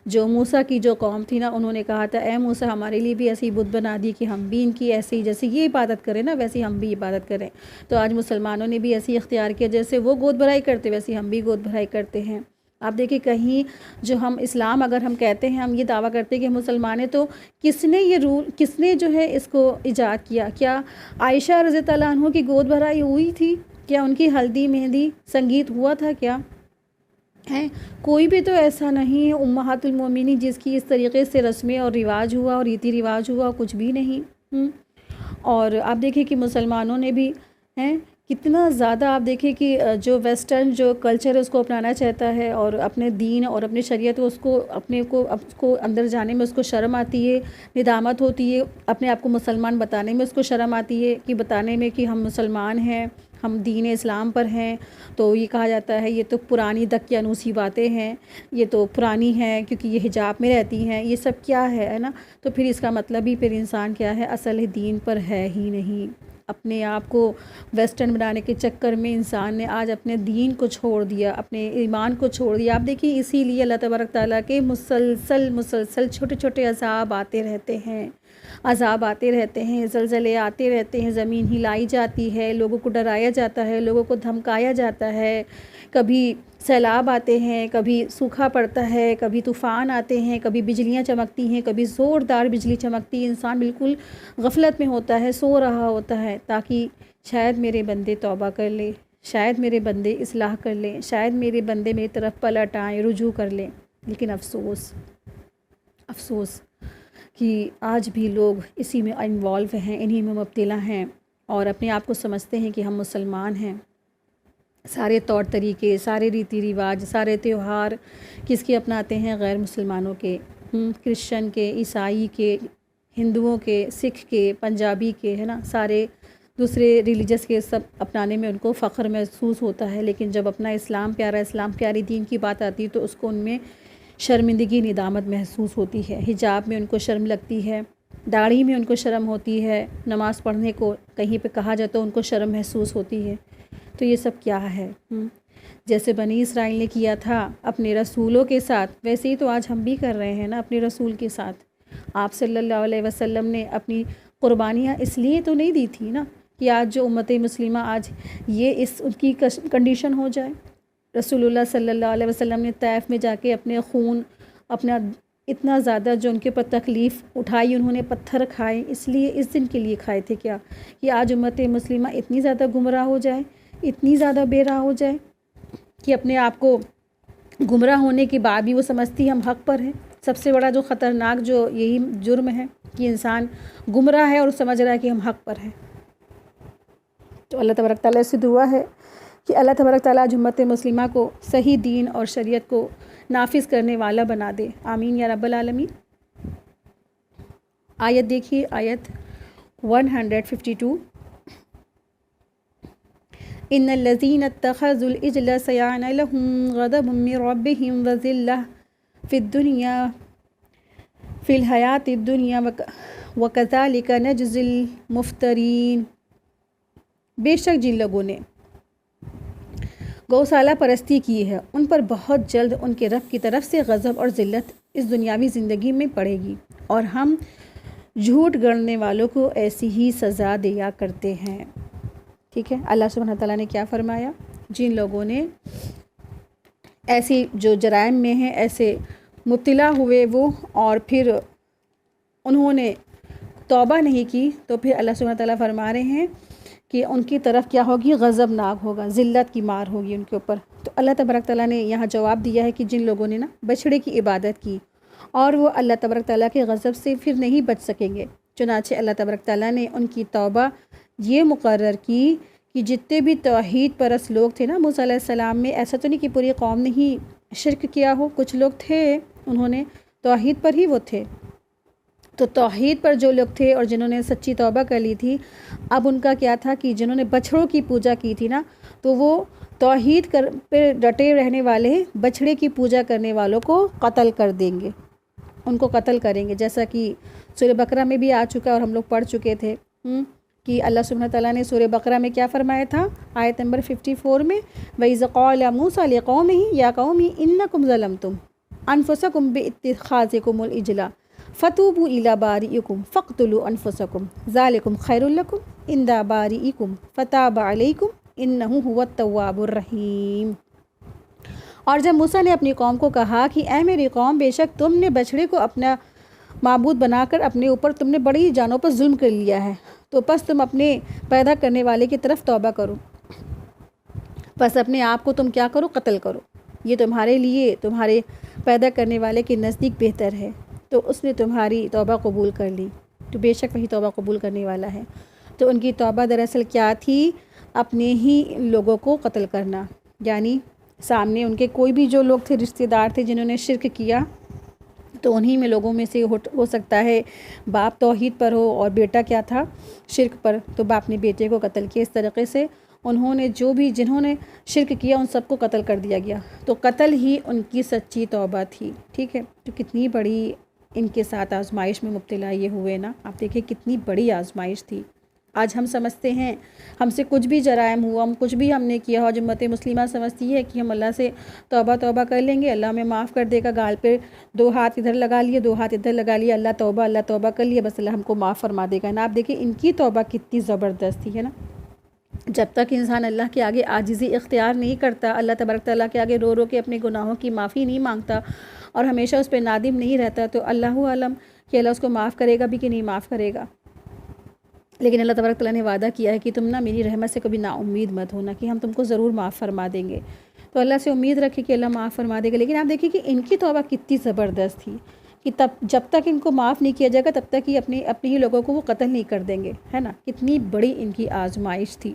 جو موسیٰ کی جو قوم تھی نا، انہوں نے کہا تھا اے موسیٰ ہمارے لیے بھی ایسی بت بنا دی کہ ہم بھی ان کی ایسی جیسے یہ عبادت کریں نا ویسی ہم بھی عبادت کریں۔ تو آج مسلمانوں نے بھی ایسی اختیار کیا، جیسے وہ گود بھرائی کرتے ویسے ہم بھی گود بھرائی کرتے ہیں۔ آپ دیکھیں کہیں جو ہم اسلام اگر ہم کہتے ہیں، ہم یہ دعویٰ کرتے ہیں کہ ہم مسلمان ہیں، تو کس نے یہ رول، کس نے جو ہے اس کو ایجاد کیا؟ کیا عائشہ رضی اللہ عنہ کی گود بھرائی ہوئی تھی؟ کیا ان کی ہلدی مہندی سنگیت ہوا تھا کیا ہے؟ کوئی بھی تو ایسا نہیں ہے امہات المومنین جس کی اس طریقے سے رسمیں اور رواج ہوا اور ریتی رواج ہوا، کچھ بھی نہیں۔ اور آپ دیکھیں کہ مسلمانوں نے بھی ہیں کتنا زیادہ، آپ دیکھیں کہ جو ویسٹرن جو کلچر ہے اس کو اپنانا چاہتا ہے اور اپنے دین اور اپنی شریعت کو اس کو اندر جانے میں اس کو شرم آتی ہے، ندامت ہوتی ہے، اپنے آپ کو مسلمان بتانے میں اس کو شرم آتی ہے کہ بتانے میں کہ ہم مسلمان ہیں، ہم دین اسلام پر ہیں، تو یہ کہا جاتا ہے یہ تو پرانی دقیانوسی باتیں ہیں، یہ تو پرانی ہیں کیونکہ یہ حجاب میں رہتی ہیں، یہ سب کیا ہے نا؟ تو پھر اس کا مطلب ہی پھر انسان کیا ہے، اصل دین پر ہے ہی نہیں۔ اپنے آپ کو ویسٹرن بنانے کے چکر میں انسان نے آج اپنے دین کو چھوڑ دیا، اپنے ایمان کو چھوڑ دیا۔ آپ دیکھیں اسی لیے اللہ تبارک تعالیٰ کے مسلسل چھوٹے چھوٹے عذاب آتے رہتے ہیں، زلزلے آتے رہتے ہیں، زمین ہلائی جاتی ہے، لوگوں کو ڈرایا جاتا ہے، لوگوں کو دھمکایا جاتا ہے، کبھی سیلاب آتے ہیں، کبھی سوکھا پڑتا ہے، کبھی طوفان آتے ہیں، کبھی بجلیاں چمکتی ہیں، کبھی زوردار بجلی چمکتی ہے، انسان بالکل غفلت میں ہوتا ہے، سو رہا ہوتا ہے، تاکہ شاید میرے بندے توبہ کر لیں، شاید میرے بندے اصلاح کر لیں، شاید میرے بندے میری طرف پلٹ آئیں، رجوع کر لیں۔ لیکن افسوس کہ آج بھی لوگ اسی میں انوالو ہیں، انہی میں مبتلا ہیں اور اپنے آپ کو سمجھتے ہیں کہ ہم مسلمان ہیں، سارے طور طریقے، سارے ریتی رواج، سارے تہوار کس کے اپناتے ہیں؟ غیر مسلمانوں کے، کرسچن کے، عیسائی کے، ہندوؤں کے، سکھ کے، پنجابی کے، ہے نا، سارے دوسرے ریلیجس کے سب اپنانے میں ان کو فخر محسوس ہوتا ہے، لیکن جب اپنا اسلام پیارا، اسلام پیاری دین کی بات آتی ہے تو اس کو ان میں شرمندگی، ندامت محسوس ہوتی ہے۔ حجاب میں ان کو شرم لگتی ہے، داڑھی میں ان کو شرم ہوتی ہے، نماز پڑھنے کو کہیں پہ کہا جاتا ہے ان کو شرم محسوس ہوتی ہے۔ تو یہ سب کیا ہے؟ جیسے بنی اسرائیل نے کیا تھا اپنے رسولوں کے ساتھ، ویسے ہی تو آج ہم بھی کر رہے ہیں نا اپنے رسول کے ساتھ۔ آپ صلی اللہ علیہ وسلم نے اپنی قربانیاں اس لیے تو نہیں دی تھی نا کہ آج جو امت مسلمہ آج یہ ان کی کنڈیشن ہو جائے۔ رسول اللہ صلی اللہ علیہ وسلم نے طائف میں جا کے اپنے خون، اپنا اتنا زیادہ جو ان کے پر تکلیف اٹھائی، انہوں نے پتھر کھائے، اس لیے اس دن کے لیے کھائے تھے کیا؟ کہ آج امت مسلمہ اتنی زیادہ گمراہ ہو جائے، اتنی زیادہ بے راہ ہو جائے کہ اپنے آپ کو گمراہ ہونے کے بعد بھی وہ سمجھتی ہم حق پر ہیں۔ سب سے بڑا جو خطرناک جو یہی جرم ہے کہ انسان گمراہ ہے اور سمجھ رہا ہے کہ ہم حق پر ہیں۔ تو اللہ تبارک تعالیٰ سے دعا ہے کہ اللہ تبارک تعالیٰ امت مسلمہ کو صحیح دین اور شریعت کو نافذ کرنے والا بنا دے، آمین یا رب العالمین۔ آیت دیکھیے، آیت 152، ان الذین اتخذوا العجل سیعان لهم غضب من ربهم وذلہ فی الدنیا فی الحیات الدنیا وکذالک نجزی المفترین۔ بے شک جن لوگوں نے گوسالہ پرستی کی ہے ان پر بہت جلد ان کے رب کی طرف سے غضب اور ذلت اس دنیاوی زندگی میں پڑے گی، اور ہم جھوٹ گڑنے والوں کو ایسی ہی سزا دیا کرتے ہیں۔ ٹھیک ہے، اللہ سبحانہ تعالیٰ نے کیا فرمایا؟ جن لوگوں نے ایسی جو جرائم میں ہیں ایسے مبتلا ہوئے وہ، اور پھر انہوں نے توبہ نہیں کی، تو پھر اللہ سبحانہ تعالیٰ فرما رہے ہیں کہ ان کی طرف کیا ہوگی؟ غضب ناک ہوگا، ذلت کی مار ہوگی ان کے اوپر۔ تو اللہ تبارک تعالیٰ نے یہاں جواب دیا ہے کہ جن لوگوں نے نا بچھڑے کی عبادت کی اور وہ اللہ تبارک تعالیٰ کے غضب سے پھر نہیں بچ سکیں گے، چنانچہ اللہ تبارک تعالیٰ نے ان کی توبہ یہ مقرر کی کہ جتنے بھی توحید پرست لوگ تھے نا موسیٰ علیہ السلام میں، ایسا تو نہیں کہ پوری قوم نے ہی شرک کیا ہو، کچھ لوگ تھے انہوں نے توحید پر ہی وہ تھے۔ تو توحید پر جو لوگ تھے اور جنہوں نے سچی توبہ کر لی تھی، اب ان کا کیا تھا کہ جنہوں نے بچھڑوں کی پوجا کی تھی نا، تو وہ توحید پہ ڈٹے رہنے والے بچھڑے کی پوجا کرنے والوں کو قتل کر دیں گے، ان کو قتل کریں گے، جیسا کہ سورہ بقرہ میں بھی آ چکا اور ہم لوگ پڑھ چکے تھے کہ اللہ سبحانہ تعالیٰ نے سورہ بقرہ میں کیا فرمایا تھا؟ آیت نمبر 54 میں وَإِذْ قَالَ مُوسَىٰ لِقَوْمِهِ يَا قَوْمِ إِنَّكُمْ ظَلَمْتُمْ أَنفُسَكُمْ بِاتِّخَاذِكُمُ الْعِجْلَ فَتُوبُوا إِلَىٰ بَارِئِكُمْ فَاقْتُلُوا أَنفُسَكُمْ ذَٰلِكُمْ خَيْرٌ لَكُمْ عِندَ بَارِئِكُمْ فَتَابَ عَلَيْكُمْ إِنَّهُ هُوَ التَّوَّابُ الرَّحِيمُ۔ اور جب موسیٰ نے اپنی قوم کو کہا کہ اے میری قوم، بے شک تم نے بچھڑے کو اپنا معبود بنا کر اپنے اوپر تم نے بڑی جانوں پر ظلم کر لیا ہے، تو پس تم اپنے پیدا کرنے والے کی طرف توبہ کرو، پس اپنے آپ کو تم کیا کرو؟ قتل کرو، یہ تمہارے لیے تمہارے پیدا کرنے والے کے نزدیک بہتر ہے۔ تو اس نے تمہاری توبہ قبول کر لی، تو بے شک وہی توبہ قبول کرنے والا ہے۔ تو ان کی توبہ دراصل کیا تھی؟ اپنے ہی لوگوں کو قتل کرنا، یعنی سامنے ان کے کوئی بھی جو لوگ تھے رشتہ دار تھے جنہوں نے شرک کیا، تو انہی میں لوگوں میں سے ہو سکتا ہے باپ توحید پر ہو اور بیٹا کیا تھا؟ شرک پر، تو باپ نے بیٹے کو قتل کیا۔ اس طریقے سے انہوں نے جنہوں نے شرک کیا ان سب کو قتل کر دیا گیا، تو قتل ہی ان کی سچی توبہ تھی۔ ٹھیک ہے، تو کتنی بڑی ان کے ساتھ آزمائش میں مبتلا یہ ہوئے نا، آپ دیکھیں کتنی بڑی آزمائش تھی۔ آج ہم سمجھتے ہیں ہم سے کچھ بھی جرائم ہوا، کچھ بھی ہم نے کیا ہو، جو امت مسلمہ سمجھتی ہے کہ ہم اللہ سے توبہ کر لیں گے، اللہ ہمیں معاف کر دے گا، گال پہ 2 ہاتھ ادھر لگا لیے 2 ہاتھ ادھر لگا لیے، اللہ توبہ کر لیے، بس اللہ ہم کو معاف فرما دے گا نا۔ آپ دیکھیں ان کی توبہ کتنی زبردست تھی، ہے نا۔ جب تک انسان اللہ کے آگے عاجزی اختیار نہیں کرتا، اللہ تبارک تعالیٰ کے آگے رو کے اپنے گناہوں کی معافی نہیں مانگتا اور ہمیشہ اس پہ نادم نہیں رہتا، تو اللہ عالم کہ اللہ اس کو معاف کرے گا بھی کہ نہیں معاف کرے گا۔ لیکن اللہ تبارک تعالیٰ نے وعدہ کیا ہے کہ تم نا میری رحمت سے کبھی نا امید مت ہونا، کہ ہم تم کو ضرور معاف فرما دیں گے۔ تو اللہ سے امید رکھے کہ اللہ معاف فرما دے گا۔ لیکن آپ دیکھیں کہ ان کی توبہ کتنی زبردست تھی کہ جب تک ان کو معاف نہیں کیا جائے گا تب تک ہی اپنے ہی لوگوں کو وہ قتل نہیں کر دیں گے، ہے نا۔ کتنی بڑی ان کی آزمائش تھی۔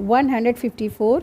154।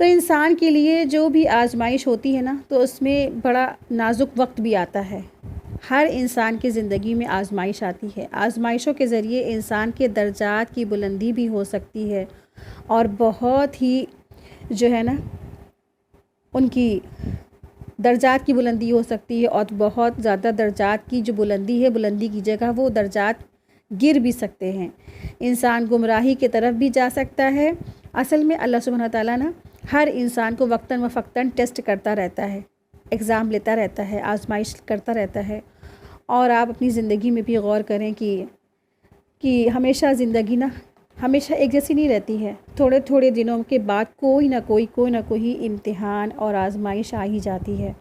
تو انسان کے لیے جو بھی آزمائش ہوتی ہے نا تو اس میں بڑا نازک وقت بھی آتا ہے. ہر انسان کی زندگی میں آزمائش آتی ہے. آزمائشوں کے ذریعے انسان کے درجات کی بلندی بھی ہو سکتی ہے اور بہت ہی جو ہے نا ان کی درجات کی بلندی ہو سکتی ہے اور بہت زیادہ درجات کی جو بلندی ہے بلندی کی جگہ وہ درجات گر بھی سکتے ہیں. انسان گمراہی کی طرف بھی جا سکتا ہے. اصل میں اللہ سبحانہ تعالیٰ نا ہر انسان کو وقتاً فوقتاً ٹیسٹ کرتا رہتا ہے، ایگزام لیتا رہتا ہے، آزمائش کرتا رہتا ہے. اور آپ اپنی زندگی میں بھی غور کریں کہ ہمیشہ زندگی نا ہمیشہ ایک جیسی نہیں رہتی ہے. تھوڑے تھوڑے دنوں کے بعد کوئی نہ کوئی امتحان اور آزمائش آ ہی جاتی ہے.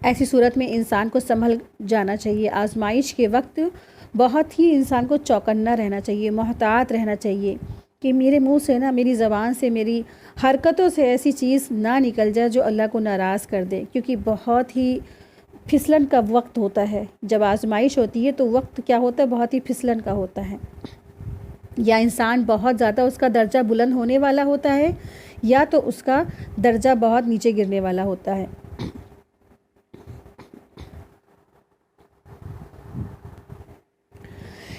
ایسی صورت میں انسان کو سنبھل جانا چاہیے. آزمائش کے وقت بہت ہی انسان کو چوکنا رہنا چاہیے، محتاط رہنا چاہیے کہ میرے منہ سے نا، میری زبان سے، میری حرکتوں سے ایسی چیز نہ نکل جائے جو اللہ کو ناراض کر دے. کیونکہ بہت ہی پھسلن کا وقت ہوتا ہے. جب آزمائش ہوتی ہے تو وقت کیا ہوتا ہے؟ بہت ہی پھسلن کا ہوتا ہے. یا انسان بہت زیادہ اس کا درجہ بلند ہونے والا ہوتا ہے یا تو اس کا درجہ بہت نیچے گرنے والا ہوتا ہے.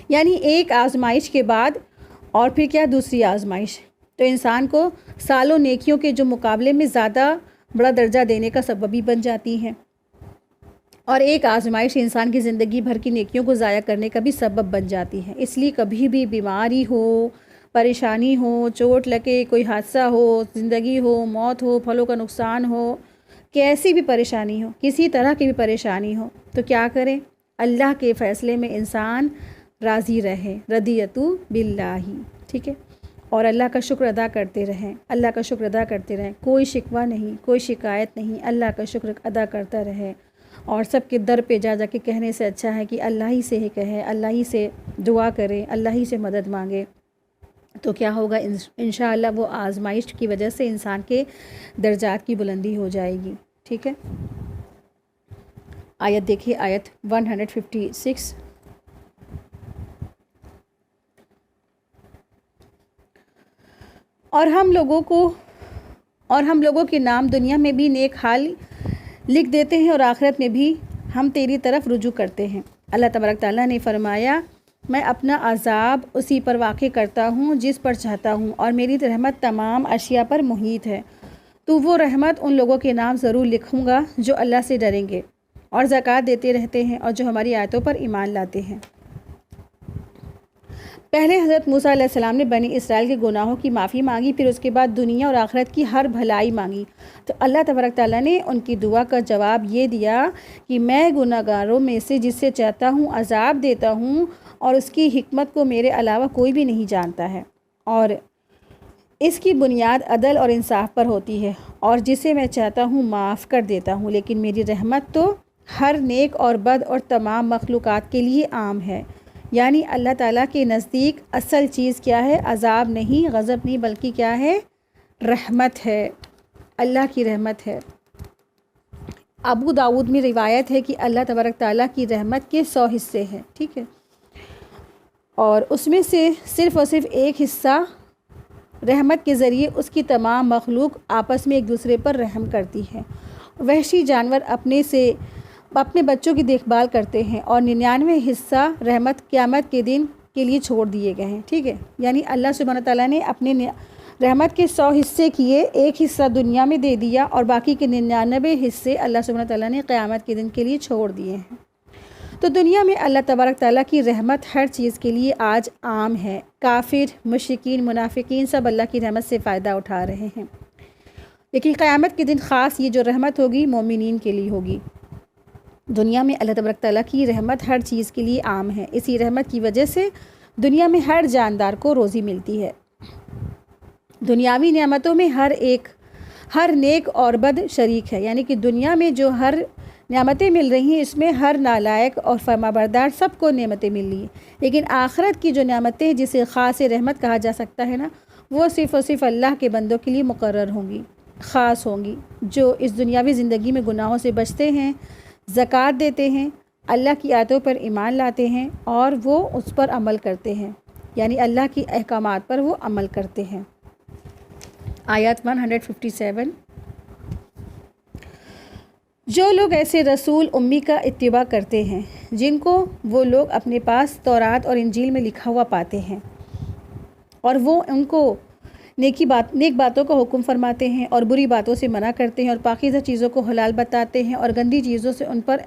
یعنی ایک آزمائش کے بعد اور پھر کیا دوسری آزمائش، تو انسان کو سالوں نیکیوں کے جو مقابلے میں زیادہ بڑا درجہ دینے کا سبب بھی بن جاتی ہیں. اور ایک آزمائش انسان کی زندگی بھر کی نیکیوں کو ضائع کرنے کا بھی سبب بن جاتی ہے. اس لیے کبھی بھی بیماری ہو، پریشانی ہو، چوٹ لگے، کوئی حادثہ ہو، زندگی ہو، موت ہو، پھلوں کا نقصان ہو، کیسی بھی پریشانی ہو، کسی طرح کی بھی پریشانی ہو، تو کیا کریں؟ اللہ کے فیصلے میں انسان راضی رہے، رضیت باللہ، ٹھیک ہے، اور اللہ کا شکر ادا کرتے رہیں، اللہ کا شکر ادا کرتے رہیں. کوئی شکوہ نہیں، کوئی شکایت نہیں، اللہ کا شکر ادا کرتا رہے. اور سب کے در پہ جا کے کہنے سے اچھا ہے کہ اللہ ہی سے ہی کہے، اللہ ہی سے دعا کرے، اللہ ہی سے مدد مانگے. تو کیا ہوگا؟ انشاءاللہ وہ آزمائش کی وجہ سے انسان کے درجات کی بلندی ہو جائے گی. ٹھیک ہے، آیت دیکھیے، آیت 156. اور ہم لوگوں کے نام دنیا میں بھی نیک حال لکھ دیتے ہیں اور آخرت میں بھی ہم تیری طرف رجوع کرتے ہیں. اللہ تبارک تعالیٰ نے فرمایا، میں اپنا عذاب اسی پر واقع کرتا ہوں جس پر چاہتا ہوں اور میری رحمت تمام اشیاء پر محیط ہے. تو وہ رحمت ان لوگوں کے نام ضرور لکھوں گا جو اللہ سے ڈریں گے اور زکوٰۃ دیتے رہتے ہیں اور جو ہماری آیتوں پر ایمان لاتے ہیں. پہلے حضرت موسیٰ علیہ السلام نے بنی اسرائیل کے گناہوں کی معافی مانگی، پھر اس کے بعد دنیا اور آخرت کی ہر بھلائی مانگی. تو اللہ تبارک تعالیٰ نے ان کی دعا کا جواب یہ دیا کہ میں گناہ گاروں میں سے جس سے چاہتا ہوں عذاب دیتا ہوں اور اس کی حکمت کو میرے علاوہ کوئی بھی نہیں جانتا ہے، اور اس کی بنیاد عدل اور انصاف پر ہوتی ہے، اور جسے میں چاہتا ہوں معاف کر دیتا ہوں. لیکن میری رحمت تو ہر نیک اور بد اور تمام مخلوقات کے لیے عام ہے. یعنی اللہ تعالیٰ کے نزدیک اصل چیز کیا ہے؟ عذاب نہیں، غضب نہیں، بلکہ کیا ہے؟ رحمت ہے، اللہ کی رحمت ہے. ابو داؤد میں روایت ہے کہ اللہ تبارک تعالیٰ کی رحمت کے 100 حصے ہیں. ٹھیک ہے، اور اس میں سے صرف اور صرف ایک حصہ رحمت کے ذریعے اس کی تمام مخلوق آپس میں ایک دوسرے پر رحم کرتی ہے. وحشی جانور اپنے بچوں کی دیکھ بھال کرتے ہیں اور 99 حصہ رحمت قیامت کے دن کے لیے چھوڑ دیے گئے ہیں. ٹھیک ہے، یعنی اللہ سبحانہ تعالیٰ نے اپنے رحمت کے 100 حصے کیے، ایک حصہ دنیا میں دے دیا اور باقی کے 99 حصے اللہ سبحانہ تعالیٰ نے قیامت کے دن کے لیے چھوڑ دیے ہیں. تو دنیا میں اللہ تبارک تعالیٰ کی رحمت ہر چیز کے لیے آج عام ہے. کافر، مشرکین، منافقین سب اللہ کی رحمت سے فائدہ اٹھا رہے ہیں. لیکن قیامت کے دن خاص یہ جو رحمت ہوگی مومنین کے لیے ہوگی. دنیا میں اللہ تبارک تعالیٰ کی رحمت ہر چیز کے لیے عام ہے. اسی رحمت کی وجہ سے دنیا میں ہر جاندار کو روزی ملتی ہے. دنیاوی نعمتوں میں ہر نیک اور بد شریک ہے. یعنی کہ دنیا میں جو ہر نعمتیں مل رہی ہیں اس میں ہر نالائق اور فرمانبردار سب کو نعمتیں مل رہی ہیں. لیکن آخرت کی جو نعمتیں جسے خاص رحمت کہا جا سکتا ہے نا، وہ صرف اور صرف اللہ کے بندوں کے لیے مقرر ہوں گی، خاص ہوں گی، جو اس دنیاوی زندگی میں گناہوں سے بچتے ہیں، زکوٰۃ دیتے ہیں، اللہ کی آیتوں پر ایمان لاتے ہیں اور وہ اس پر عمل کرتے ہیں. یعنی اللہ کی احکامات پر وہ عمل کرتے ہیں. آیات 157، جو لوگ ایسے رسول امی کا اتباع کرتے ہیں جن کو وہ لوگ اپنے پاس تورات اور انجیل میں لکھا ہوا پاتے ہیں، اور وہ ان کو نیک باتوں کا حکم فرماتے ہیں اور بری باتوں سے منع کرتے ہیں، اور پاکیزہ چیزوں کو حلال بتاتے ہیں اور گندی چیزوں سے ان پر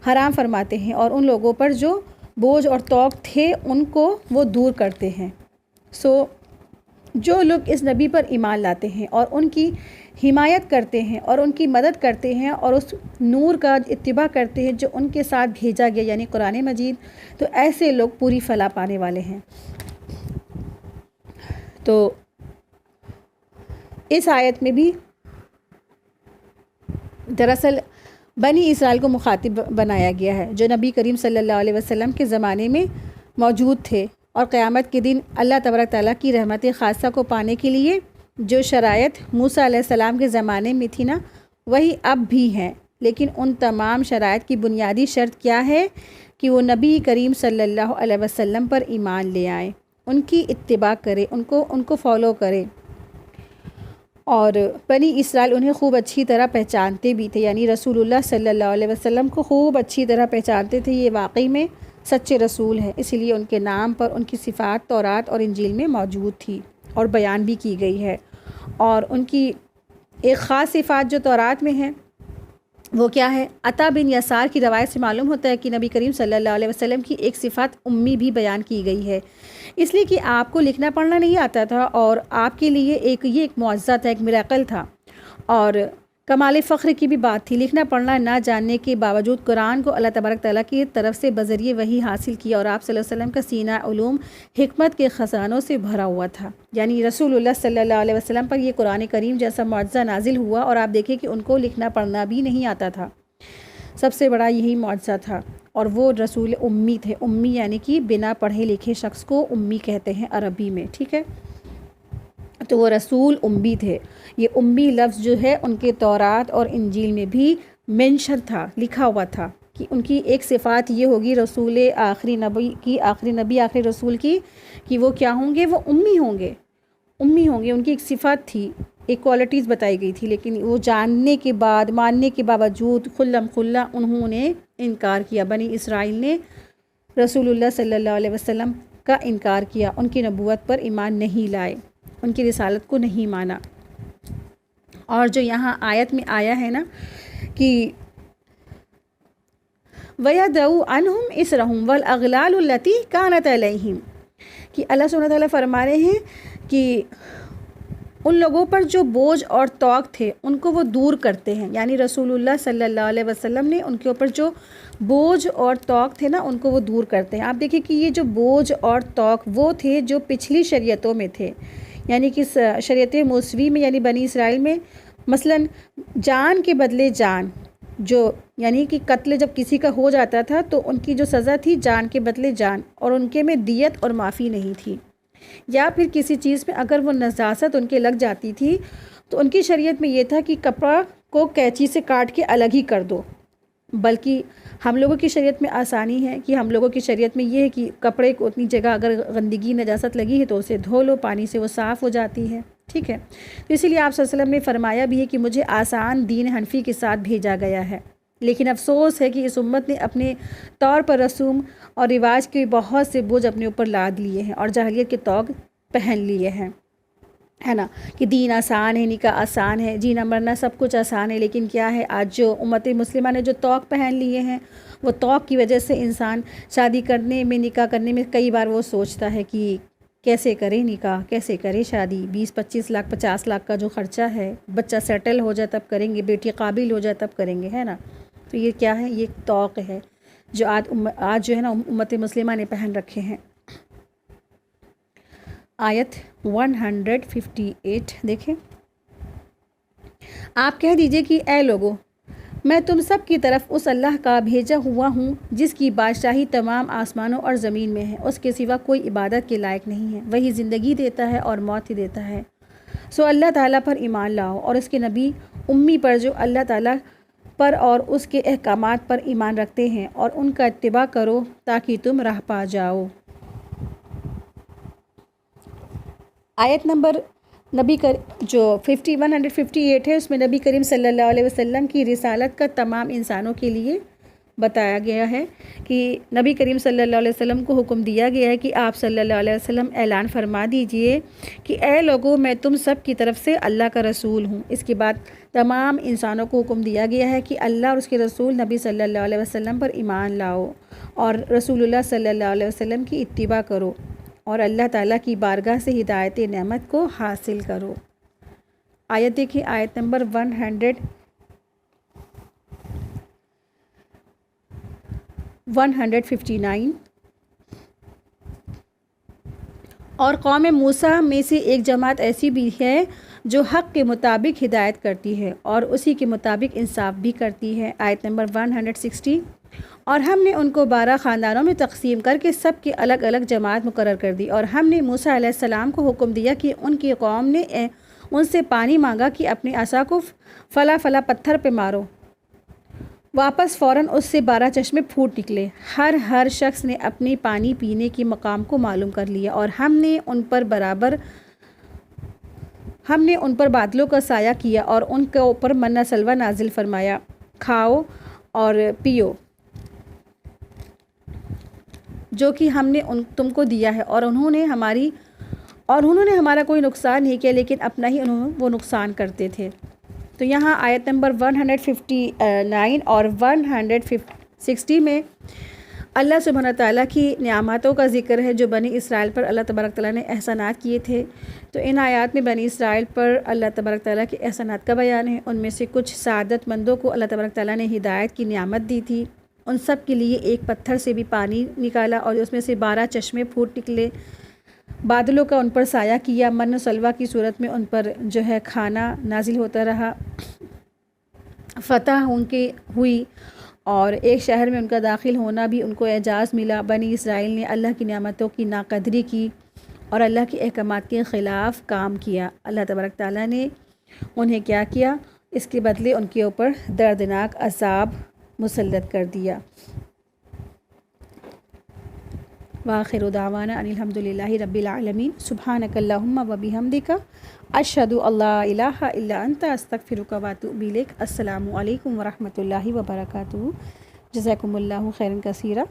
حرام فرماتے ہیں، اور ان لوگوں پر جو بوجھ اور توق تھے ان کو وہ دور کرتے ہیں۔ جو لوگ اس نبی پر ایمان لاتے ہیں اور ان کی حمایت کرتے ہیں اور ان کی مدد کرتے ہیں اور اس نور کا اتباع کرتے ہیں جو ان کے ساتھ بھیجا گیا یعنی قرآن مجید، تو ایسے لوگ پوری فلاح پانے والے ہیں۔ تو اس آیت میں بھی دراصل بنی اسرائیل کو مخاطب بنایا گیا ہے جو نبی کریم صلی اللہ علیہ وسلم کے زمانے میں موجود تھے، اور قیامت کے دن اللہ تبارک تعالیٰ کی رحمت خاصہ کو پانے کے لیے جو شرائط موسیٰ علیہ السلام کے زمانے میں تھی نا، وہی اب بھی ہیں، لیکن ان تمام شرائط کی بنیادی شرط کیا ہے کہ وہ نبی کریم صلی اللہ علیہ وسلم پر ایمان لے آئیں، ان کی اتباع کرے، ان کو فالو کرے۔ اور بنی اسرائیل انہیں خوب اچھی طرح پہچانتے بھی تھے، یعنی رسول اللہ صلی اللہ علیہ وسلم کو خوب اچھی طرح پہچانتے تھے، یہ واقعی میں سچے رسول ہیں، اس لیے ان کے نام پر ان کی صفات تورات اور انجیل میں موجود تھی اور بیان بھی کی گئی ہے۔ اور ان کی ایک خاص صفات جو تورات میں ہے وہ کیا ہے؟ عطا بن یسار کی روایت سے معلوم ہوتا ہے کہ نبی کریم صلی اللہ علیہ وسلم کی ایک صفات امی بھی بیان کی گئی ہے، اس لیے کہ آپ کو لکھنا پڑھنا نہیں آتا تھا اور آپ کے لیے یہ ایک معجزہ تھا، ایک میراکل تھا، اور کمال فخر کی بھی بات تھی۔ لکھنا پڑھنا نہ جاننے کے باوجود قرآن کو اللہ تبارک تعالیٰ کی طرف سے بذریعہ وحی حاصل کیا، اور آپ صلی اللہ علیہ وسلم کا سینہ علوم حکمت کے خزانوں سے بھرا ہوا تھا، یعنی رسول اللہ صلی اللہ علیہ وسلم پر یہ قرآن کریم جیسا معجزہ نازل ہوا، اور آپ دیکھیں کہ ان کو لکھنا پڑھنا بھی نہیں آتا تھا، سب سے بڑا یہی معجزہ تھا، اور وہ رسول امی تھے۔ امی یعنی کہ بنا پڑھے لکھے شخص کو امی کہتے ہیں عربی میں، ٹھیک ہے؟ تو وہ رسول امی تھے۔ یہ امی لفظ جو ہے ان کے تورات اور انجیل میں بھی منشن تھا، لکھا ہوا تھا کہ ان کی ایک صفات یہ ہوگی رسول آخری آخری رسول کی، کہ وہ کیا ہوں گے؟ وہ امی ہوں گے، ان کی ایک صفات تھی، ایک کوالٹیز بتائی گئی تھی، لیکن وہ جاننے کے بعد، ماننے کے باوجود خلم خلا انہوں نے انکار کیا۔ بنی اسرائیل نے رسول اللہ صلی اللہ علیہ وسلم کا انکار کیا، ان کی نبوت پر ایمان نہیں لائے، ان کی رسالت کو نہیں مانا۔ اور جو یہاں آیت میں آیا ہے نا کہ وَيَدْعُ عَنْهُمْ إِسْرَهُمْ وَالْأَغْلَالُ الَّتِي كَانَتْ عَلَيْهِمْ، کہ اللہ سبحانہ وتعالیٰ فرما رہے ہیں کہ ان لوگوں پر جو بوجھ اور توق تھے ان کو وہ دور کرتے ہیں، یعنی رسول اللہ صلی اللہ علیہ وسلم نے ان کے اوپر جو بوجھ اور توق تھے نا ان کو وہ دور کرتے ہیں۔ آپ دیکھیں کہ یہ جو بوجھ اور توق وہ تھے جو پچھلی شریعتوں میں تھے، یعنی کہ شریعت موسوی میں یعنی بنی اسرائیل میں مثلا جان کے بدلے جان، جو یعنی کہ قتل جب کسی کا ہو جاتا تھا تو ان کی جو سزا تھی جان کے بدلے جان، اور ان کے میں دیت اور معافی نہیں تھی، یا پھر کسی چیز میں اگر وہ نجاست ان کے لگ جاتی تھی تو ان کی شریعت میں یہ تھا کہ کپڑا کو قینچی سے کاٹ کے الگ ہی کر دو۔ بلکہ ہم لوگوں کی شریعت میں آسانی ہے کہ ہم لوگوں کی شریعت میں یہ ہے کہ کپڑے کو اتنی جگہ اگر گندگی نجاست لگی ہے تو اسے دھو لو، پانی سے وہ صاف ہو جاتی ہے، ٹھیک ہے؟ تو اسی لیے آپ صلی اللہ علیہ وسلم نے فرمایا بھی ہے کہ مجھے آسان دین حنفی کے ساتھ بھیجا گیا ہے، لیکن افسوس ہے کہ اس امت نے اپنے طور پر رسوم اور رواج کے بہت سے بوجھ اپنے اوپر لاد لیے ہیں اور جاہلیت کے طوق پہن لیے ہیں، ہے نا؟ کہ دین آسان ہے، نکاح آسان ہے، جینا مرنا سب کچھ آسان ہے، لیکن کیا ہے آج جو امت مسلمہ نے جو طوق پہن لیے ہیں وہ طوق کی وجہ سے انسان شادی کرنے میں، نکاح کرنے میں کئی بار وہ سوچتا ہے کہ کیسے کرے نکاح، کیسے کرے شادی، 20-25 لاکھ 50 لاکھ کا جو خرچہ ہے، بچہ سیٹل ہو جائے تب کریں گے، بیٹی قابل ہو جائے تب کریں گے، ہے نا؟ تو یہ کیا ہے؟ یہ طوق ہے جو آج جو ہے نا امت مسلمہ نے پہن رکھے ہیں۔ آیت 158 دیکھیں، آپ کہہ دیجئے کہ اے لوگو، میں تم سب کی طرف اس اللہ کا بھیجا ہوا ہوں جس کی بادشاہی تمام آسمانوں اور زمین میں ہے، اس کے سوا کوئی عبادت کے لائق نہیں ہے، وہی زندگی دیتا ہے اور موت ہی دیتا ہے، سو اللہ تعالیٰ پر ایمان لاؤ اور اس کے نبی امی پر جو اللہ تعالیٰ پر اور اس کے احکامات پر ایمان رکھتے ہیں، اور ان کا اتباع کرو تاکہ تم راہ پا جاؤ۔ آیت نمبر نبی جو 158 ہے اس میں نبی کریم صلی اللہ علیہ وسلم کی رسالت کا تمام انسانوں کے لیے بتایا گیا ہے کہ نبی کریم صلی اللہ علیہ وسلم کو حکم دیا گیا ہے کہ آپ صلی اللہ علیہ وسلم اعلان فرما دیجئے کہ اے لوگو میں تم سب کی طرف سے اللہ کا رسول ہوں۔ اس کے بعد تمام انسانوں کو حکم دیا گیا ہے کہ اللہ اور اس کے رسول نبی صلی اللہ علیہ وسلم پر ایمان لاؤ اور رسول اللہ صلی اللہ علیہ وسلم کی اتباع کرو اور اللہ تعالیٰ کی بارگاہ سے ہدایت نعمت کو حاصل کرو۔ آیت دیکھیں، آیت نمبر 159۔ اور قوم موسیٰ میں سے ایک جماعت ایسی بھی ہے جو حق کے مطابق ہدایت کرتی ہے اور اسی کے مطابق انصاف بھی کرتی ہے۔ آیت نمبر 160۔ اور ہم نے ان کو 12 خاندانوں میں تقسیم کر کے سب کی الگ الگ جماعت مقرر کر دی، اور ہم نے موسیٰ علیہ السلام کو حکم دیا کہ ان کی قوم نے ان سے پانی مانگا کہ اپنی عصا کو فلا فلا پتھر پہ مارو، واپس فوراً اس سے 12 چشمے پھوٹ نکلے۔ ہر شخص نے اپنی پانی پینے کے مقام کو معلوم کر لیا، اور ہم نے ان پر بادلوں کا سایہ کیا اور ان کے اوپر منّا سلوہ نازل فرمایا، کھاؤ اور پیو جو کہ ہم نے تم کو دیا ہے، اور انہوں نے ہمارا کوئی نقصان نہیں کیا، لیکن اپنا ہی وہ نقصان کرتے تھے۔ تو یہاں آیت نمبر 159 اور 160 میں اللہ سبحانہ تعالیٰ کی نعمتوں کا ذکر ہے جو بنی اسرائیل پر اللہ تبارک تعالیٰ نے احسانات کیے تھے۔ تو ان آیات میں بنی اسرائیل پر اللہ تبارک تعالیٰ کے احسانات کا بیان ہے۔ ان میں سے کچھ سعادت مندوں کو اللہ تبارک تعالیٰ نے ہدایت کی نعمت دی تھی، ان سب کے لیے ایک پتھر سے بھی پانی نکالا اور اس میں سے 12 چشمے پھوٹ نکلے، بادلوں کا ان پر سایہ کیا، من و سلوہ کی صورت میں ان پر جو ہے کھانا نازل ہوتا رہا، فتح ان کی ہوئی، اور ایک شہر میں ان کا داخل ہونا بھی ان کو اعجاز ملا۔ بنی اسرائیل نے اللہ کی نعمتوں کی ناقدری کی اور اللہ کے احکامات کے خلاف کام کیا۔ اللہ تبارک تعالیٰ نے انہیں کیا کیا؟ اس کے بدلے ان کے اوپر دردناک عذاب مسلط کر دیا۔ وآخر دعوانا ان الحمد للہ رب العالمین، سبحانک اللہم و بحمدک، اشہد ان لا الہ الا انت، استغفرک و اتوب الیک۔ السلام علیکم ورحمۃ اللہ وبرکاتہ۔ جزاکم اللہ خیرا کثیرا۔